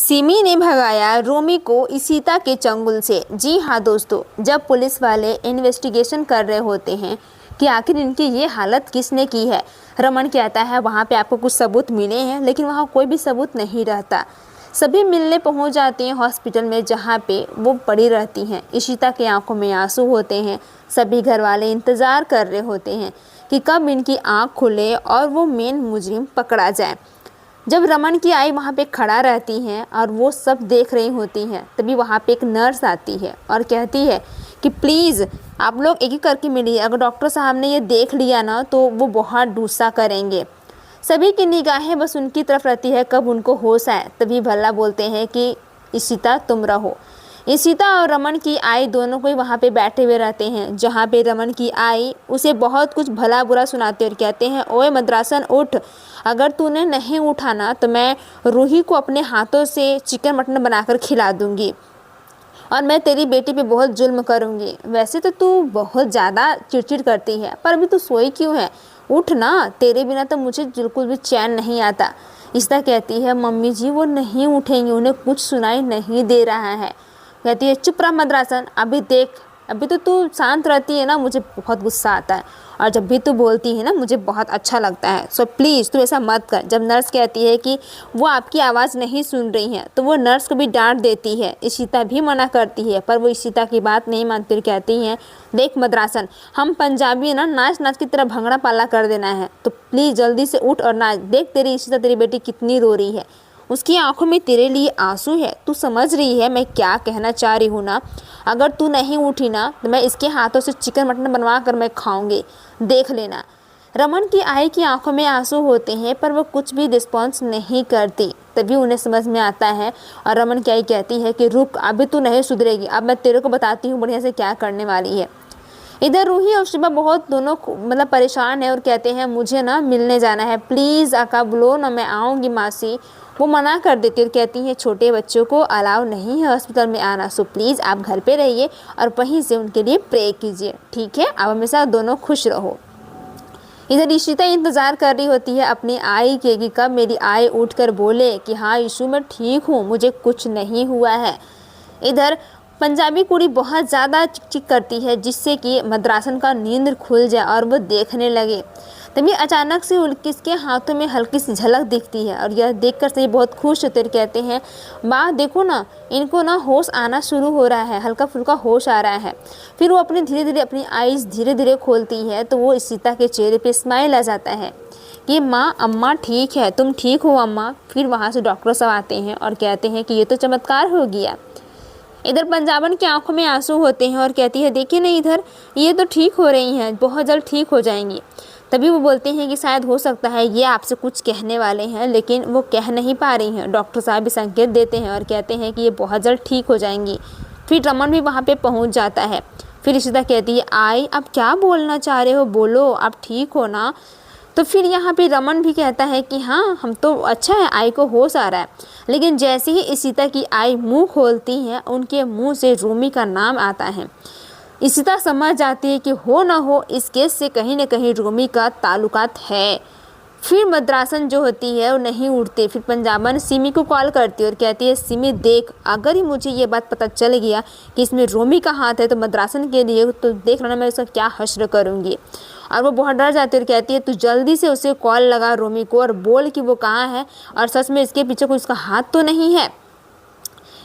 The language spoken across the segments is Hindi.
सिमी ने भगाया रोमी को इशिता के चंगुल से। जी हाँ दोस्तों, जब पुलिस वाले इन्वेस्टिगेशन कर रहे होते हैं कि आखिर इनकी ये हालत किसने की है, रमन कहता है वहाँ पे आपको कुछ सबूत मिले हैं, लेकिन वहाँ कोई भी सबूत नहीं रहता। सभी मिलने पहुँच जाते हैं हॉस्पिटल में जहाँ पे वो पड़ी रहती हैं। इशिता की आंखों में आंसू होते हैं। सभी घर वाले इंतज़ार कर रहे होते हैं कि कब इनकी आँख खुले और वो मेन मुजरिम पकड़ा जाए। जब रमन की आई वहाँ पे खड़ा रहती हैं और वो सब देख रही होती हैं, तभी वहाँ पे एक नर्स आती है और कहती है कि प्लीज़ आप लोग एक एक करके मिलिए, अगर डॉक्टर साहब ने ये देख लिया ना तो वो बहुत गुस्सा करेंगे। सभी की निगाहें बस उनकी तरफ रहती है कब उनको होश आए। तभी भल्ला बोलते हैं कि इशिता तुम रहो। इशिता और रमन की आई दोनों को ही वहाँ पे बैठे हुए रहते हैं, जहाँ पे रमन की आई उसे बहुत कुछ भला बुरा सुनाते और कहते हैं ओए मद्रासन उठ, अगर तूने नहीं उठा ना तो मैं रूही को अपने हाथों से चिकन मटन बनाकर खिला दूंगी और मैं तेरी बेटी पे बहुत जुल्म करूंगी। वैसे तो तू बहुत ज़्यादा चिड़चिड़ करती है, पर अभी तू सोई क्यों है? उठ ना, तेरे बिना तो मुझे बिल्कुल भी चैन नहीं आता। इशिता कहती है मम्मी जी वो नहीं उठेंगी, उन्हें कुछ सुनाई नहीं दे रहा है। कहती है चुप रहा मद्रासन, अभी देख, अभी तो तू शांत रहती है ना, मुझे बहुत गुस्सा आता है और जब भी तू बोलती है ना मुझे बहुत अच्छा लगता है, सो प्लीज़ तू ऐसा मत कर। जब नर्स कहती है कि वो आपकी आवाज़ नहीं सुन रही है तो वो नर्स को भी डांट देती है। इशिता भी मना करती है पर वो इशिता की बात नहीं मानती और कहती हैं देख मद्रासन, हम पंजाबी ना नाच नाच की तरह भंगड़ा पाला कर देना है, तो प्लीज़ जल्दी से उठ और नाच। देख तेरी इशिता तेरी बेटी कितनी रो रही है, उसकी आंखों में तेरे लिए आंसू है। तू समझ रही है मैं क्या कहना चाह रही हूँ ना? अगर तू नहीं उठी ना तो मैं इसके हाथों से चिकन मटन बनवा कर मैं खाऊंगी, देख लेना। रमन की आई की आंखों में आंसू होते हैं पर वो कुछ भी रिस्पॉन्स नहीं करती। तभी उन्हें समझ में आता है और रमन की आई कहती है कि रुक, अभी तू नहीं सुधरेगी, अब मैं तेरे को बताती हूँ बढ़िया से क्या करने वाली है। इधर रूही और शिबा बहुत दोनों मतलब परेशान है और कहते हैं मुझे ना मिलने जाना है, प्लीज़ आका बोलो ना, मैं आऊँगी मासी। वो मना कर देती और कहती हैं छोटे बच्चों को अलाउ नहीं है हॉस्पिटल में आना, सो प्लीज़ आप घर पे रहिए और वहीं से उनके लिए प्रे कीजिए, ठीक है? आप हमेशा दोनों खुश रहो। इधर इशिता इंतज़ार कर रही होती है अपनी आई के कि कब मेरी आई उठकर बोले कि हाँ इशू मैं ठीक हूँ, मुझे कुछ नहीं हुआ है। इधर पंजाबी कुड़ी बहुत ज़्यादा चिक चिक करती है जिससे कि मद्रासन का नींद खुल जाए और वो देखने लगे। तभी अचानक से उसके हाथों में हल्की सी झलक दिखती है और यह देखकर सही बहुत खुश होते और कहते हैं माँ देखो ना, इनको ना होश आना शुरू हो रहा है, हल्का फुल्का होश आ रहा है। फिर वो धीरे धीरे अपनी आईज़ धीरे धीरे खोलती है तो वो इशिता के चेहरे पे स्माइल आ जाता है कि माँ अम्मा ठीक है, तुम ठीक हो अम्मा। फिर वहाँ से डॉक्टर सब आते हैं और कहते हैं कि ये तो चमत्कार हो गया। इधर पंजाबन की आंखों में आंसू होते हैं और कहती है देखिए ना इधर, ये तो ठीक हो रही हैं, बहुत जल्द ठीक हो जाएंगी। तभी वो बोलते हैं कि शायद हो सकता है ये आपसे कुछ कहने वाले हैं, लेकिन वो कह नहीं पा रही हैं। डॉक्टर साहब भी संकेत देते हैं और कहते हैं कि ये बहुत जल्द ठीक हो जाएंगी। फिर रमन भी वहाँ पे पहुँच जाता है। फिर इशिता कहती है आई आप क्या बोलना चाह रहे हो, बोलो, आप ठीक हो ना? तो फिर यहाँ पे रमन भी कहता है कि हाँ हम तो अच्छा है, आई को होश आ रहा है। लेकिन जैसे ही इशिता की आई मुंह खोलती है उनके मुंह से रोमी का नाम आता है। इशिता समझ जाती है कि हो ना हो इस केस से कहीं ना कहीं रोमी का ताल्लुकात है। फिर मद्रासन जो होती है वो नहीं उठती। फिर पंजाबन सिमी को कॉल करती है और कहती है सिमी देख, अगर ही मुझे ये बात पता चल गया कि इसमें रोमी का हाथ है तो मद्रासन के लिए तो देख लेना मैं उसका क्या हश्र करूँगी। और वो बहुत डर जाती है और कहती है तू जल्दी से उसे कॉल लगा रोमी को और बोल कि वो कहाँ है और सच में इसके पीछे कोई उसका हाथ तो नहीं है।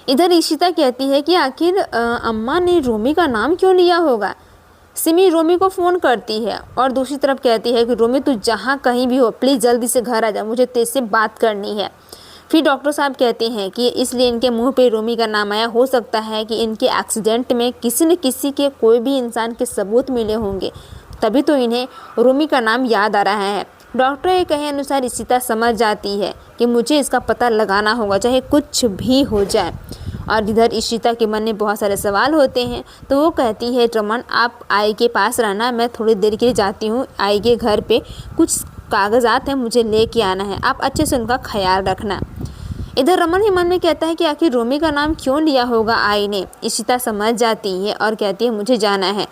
इधर इशिता कहती है कि आखिर अम्मा ने रोमी का नाम क्यों लिया होगा। सिमी रोमी को फ़ोन करती है और दूसरी तरफ कहती है कि रोमी तू जहाँ कहीं भी हो प्लीज़ जल्दी से घर आ जा, मुझे तेरे से बात करनी है। फिर डॉक्टर साहब कहते हैं कि इसलिए इनके मुंह पे रोमी का नाम आया, हो सकता है कि इनके एक्सीडेंट में किसी न किसी के कोई भी इंसान के सबूत मिले होंगे, तभी तो इन्हें रोमी का नाम याद आ रहा है। डॉक्टर के कहे अनुसार इशिता समझ जाती है कि मुझे इसका पता लगाना होगा चाहे कुछ भी हो जाए। और इधर इशिता के मन में बहुत सारे सवाल होते हैं तो वो कहती है रमन आप आई के पास रहना, मैं थोड़ी देर के लिए जाती हूँ, आई के घर पे कुछ कागजात हैं मुझे लेके आना है, आप अच्छे से उनका ख्याल रखना। इधर रमन ही मन में कहता है कि आखिर रोमी का नाम क्यों लिया होगा आई ने। इशिता समझ जाती है और कहती है मुझे जाना है।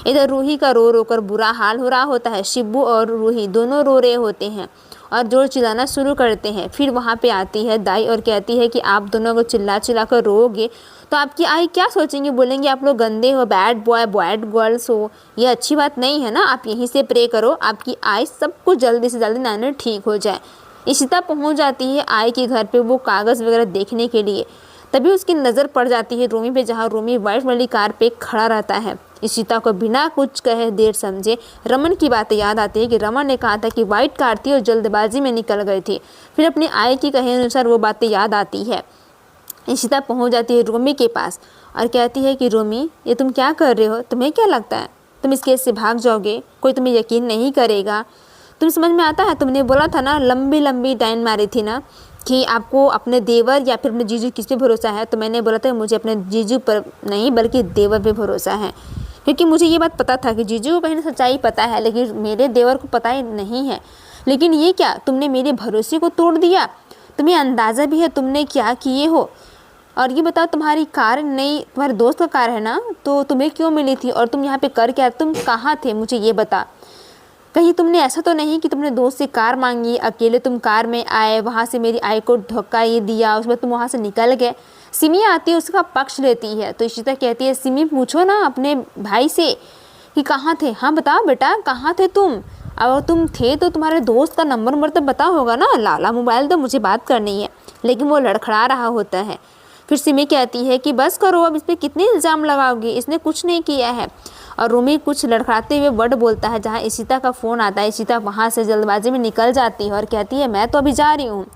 इधर रूही का रो रो कर बुरा हाल हो रहा होता है। शिब्बू और रूही दोनों रो रहे होते हैं और जोर चिल्लाना शुरू करते हैं। फिर वहाँ पे आती है दाई और कहती है कि आप दोनों को चिल्ला चिल्ला कर रोओगे तो आपकी आई क्या सोचेंगे, बोलेंगे आप लोग गंदे हो, बैड बॉय बैड गर्ल्स हो, ये अच्छी बात नहीं है ना। आप यहीं से प्रे करो आपकी आई सब कुछ जल्दी से जल्दी नानी ठीक हो जाए। इशिता पहुंच जाती है आई के घर पे वो कागज़ वगैरह देखने के लिए। तभी उसकी नज़र पड़ जाती है रोमी पे, जहाँ रोमी वाइट वाली कार पे खड़ा रहता है। इशिता को बिना कुछ कहे देर समझे रमन की बातें याद आती है कि रमन ने कहा था कि वाइट कार थी और जल्दबाजी में निकल गई थी। फिर अपनी आई की कहे अनुसार वो बातें याद आती है। इशिता पहुंच जाती है रोमी के पास और कहती है कि रोमी ये तुम क्या कर रहे हो, तुम्हें क्या लगता है तुम इस केस से भाग जाओगे, कोई तुम्हें यकीन नहीं करेगा। तुम समझ में आता है, तुमने बोला था ना, लंबी लंबी लाइन मारी थी ना कि आपको अपने देवर या फिर अपने जीजू किस पे भरोसा है, तो मैंने बोला था मुझे अपने जीजू पर नहीं बल्कि देवर पे भरोसा है, क्योंकि मुझे ये बात पता था कि जीजू को कहीं सच्चाई पता है लेकिन मेरे देवर को पता ही नहीं है। लेकिन ये क्या, तुमने मेरे भरोसे को तोड़ दिया, तुम्हें अंदाज़ा भी है तुमने क्या किए हो। और ये बताओ तुम्हारी कार नहीं, तुम्हारे दोस्त का कार है ना, तो तुम्हें क्यों मिली थी और तुम यहाँ पे कर क्या, तुम कहाँ थे मुझे ये बता। कहीं तुमने ऐसा तो नहीं कि तुमने दोस्त से कार मांगी, अकेले तुम कार में आए, वहाँ से मेरी आई को धक्का ये दिया, उसके बाद तुम वहाँ से निकल गए। सिमी आती है उसका पक्ष लेती है तो इशिता कहती है सिमी पूछो ना अपने भाई से कि कहाँ थे, हाँ बताओ बेटा कहाँ थे तुम, अगर तुम थे तो तुम्हारे दोस्त का नंबर तो पता होगा ना, लाला मोबाइल तो मुझे बात करनी है। लेकिन वो लड़खड़ा रहा होता है। फिर सिमी कहती है कि बस करो, अब इस पर कितने इल्ज़ाम लगाओगे, इसने कुछ नहीं किया है। और रोमी कुछ लड़खड़ाते हुए वर्ड बोलता है जहाँ इशिता का फ़ोन आता है। इशिता वहाँ से जल्दबाजी में निकल जाती है और कहती है मैं तो अभी जा रही हूँ,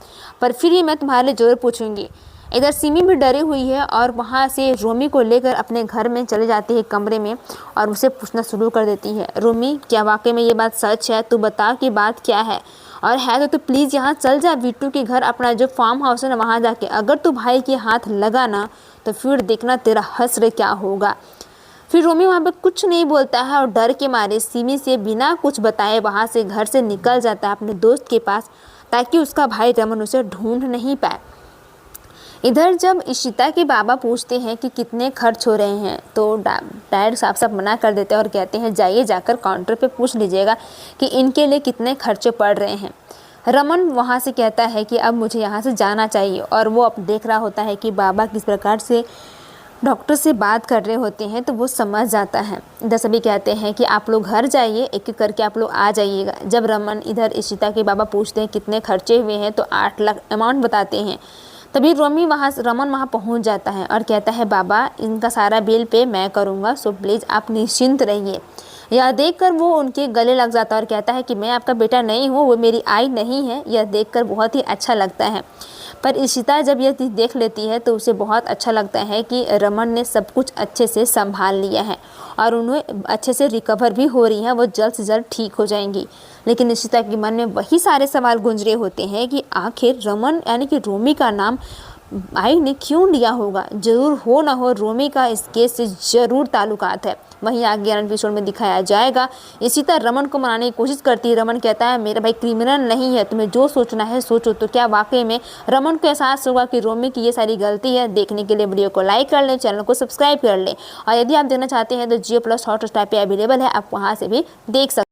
पर फिर ही मैं तुम्हारे लिए ज़रूर पूछूंगी। इधर सिमी भी डरी हुई है और वहाँ से रोमी को लेकर अपने घर में चली जाती है कमरे में और उसे पूछना शुरू कर देती है, रोमी क्या वाकई में ये बात सच है, तू बता कि बात क्या है, और है तो प्लीज़ यहाँ चल जा वीटू के घर, अपना जो फार्म हाउस है ना वहाँ जाके, अगर तू भाई के हाथ लगा ना तो फिर देखना तेरा हश्र क्या होगा। फिर रोमी वहाँ पे कुछ नहीं बोलता है और डर के मारे सिमी से बिना कुछ बताए वहाँ से घर से निकल जाता है अपने दोस्त के पास, ताकि उसका भाई रमन उसे ढूंढ नहीं पाए। इधर जब इशिता के बाबा पूछते हैं कि कितने खर्च हो रहे हैं तो डैड साफ साफ मना कर देते हैं और कहते हैं जाइए जाकर काउंटर पे पूछ लीजिएगा कि इनके लिए कितने खर्चे पड़ रहे हैं। रमन वहाँ से कहता है कि अब मुझे यहाँ से जाना चाहिए और वो अब देख रहा होता है कि बाबा किस प्रकार से डॉक्टर से बात कर रहे होते हैं तो वो समझ जाता है। इधर सभी कहते हैं कि आप लोग घर जाइए, एक एक करके आप लोग आ जाइएगा। जब रमन इधर इशिता के बाबा पूछते हैं कितने खर्चे हुए हैं तो 8 लाख अमाउंट बताते हैं। तभी रमन वहाँ पहुँच जाता है और कहता है बाबा इनका सारा बिल पे मैं करूँगा, सो प्लीज़ आप निश्चिंत रहिए। यह देखकर वो उनके गले लग जाता है और कहता है कि मैं आपका बेटा नहीं हूँ, वो मेरी आई नहीं है। यह देखकर बहुत ही अच्छा लगता है। पर इशिता जब यह चीज़ देख लेती है तो उसे बहुत अच्छा लगता है कि रमन ने सब कुछ अच्छे से संभाल लिया है और उन्हें अच्छे से रिकवर भी हो रही हैं, वो जल्द से जल्द ठीक हो जाएंगी। लेकिन इशिता के मन में वही सारे सवाल गूंज रहे होते हैं कि आखिर रमन यानी कि रोमी का नाम आई ने क्यों लिया होगा। जरूर हो ना हो रोमी का इस केस से ज़रूर ताल्लुकात है। वहीं आगे एपिसोड में दिखाया जाएगा इशिता रमन को मनाने की कोशिश करती है। रमन कहता है मेरा भाई क्रिमिनल नहीं है, तुम्हें जो सोचना है सोचो। तो क्या वाकई में रमन को एहसास होगा कि रोमी की ये सारी गलती है। देखने के लिए वीडियो को लाइक कर लें, चैनल को सब्सक्राइब कर लें और यदि आप देखना चाहते हैं तो जियो प्लस हॉटस्टार पे अवेलेबल है, आप वहाँ से भी देख सकते हैं।